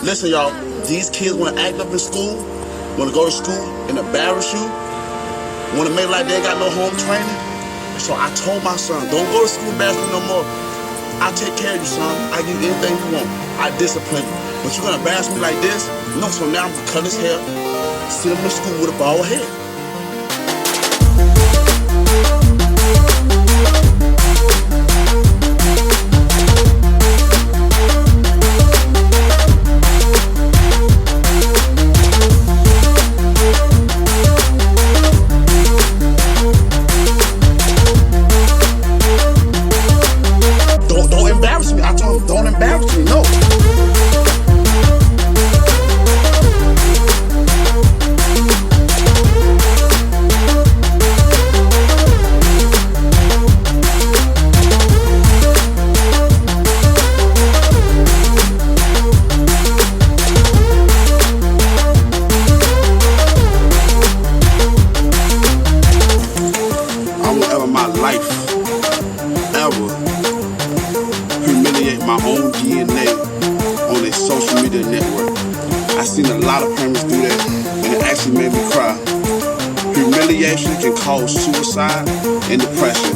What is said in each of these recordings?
Listen, y'all, these kids want to act up in school, want to go to school and embarrass you, want to make like they ain't got no home training. So I told my son, don't go to school and embarrass me no more. I take care of you, son. I give you anything you want. I discipline you. But you're going to embarrass me like this? No, so now I'm going to cut his hair, send him to school with a bald head. Don't embarrass me. I told him, don't embarrass me, no. I won't ever in my life, ever, humiliate my own DNA on a social media network. I seen a lot of parents do that, and it actually made me cry. Humiliation can cause suicide and depression.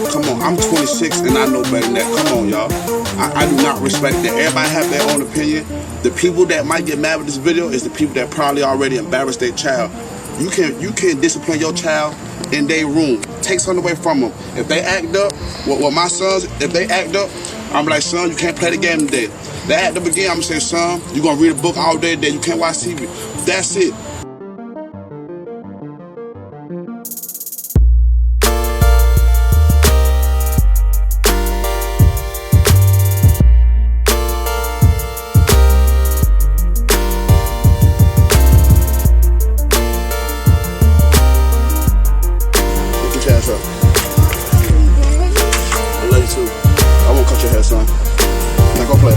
Come on, I'm 26 and I know better than that. Come on, y'all. I do not respect that. Everybody have their own opinion. The people that might get mad with this video is the people that probably already embarrassed their child. You can discipline your child in their room. Take something away from them. If they act up, well, my sons, if they act up, I'm like, son, you can't play the game today. They act up again, I'm gonna say, son, you're gonna read a book all day today. You can't watch TV. That's it. Look your ass up. I love you too. I won't cut your hair, son. Now go play.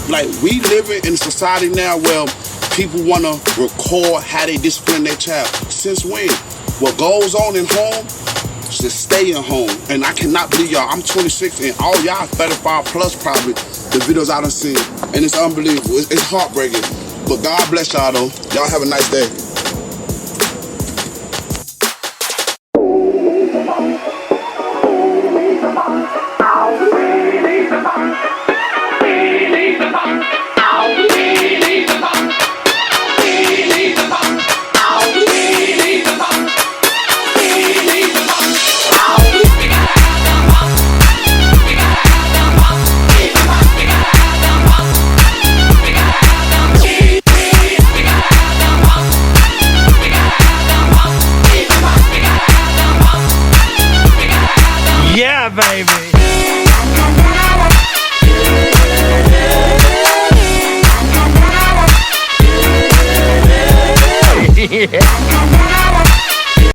Like, we living in a society now where people want to record how they discipline their child. Since when? What goes on in home should stay in home. And I cannot believe y'all, I'm 26 and all y'all 35 plus probably, the videos I done seen. And it's unbelievable. It's heartbreaking. But God bless y'all though. Y'all have a nice day. Yeah, baby. Yeah.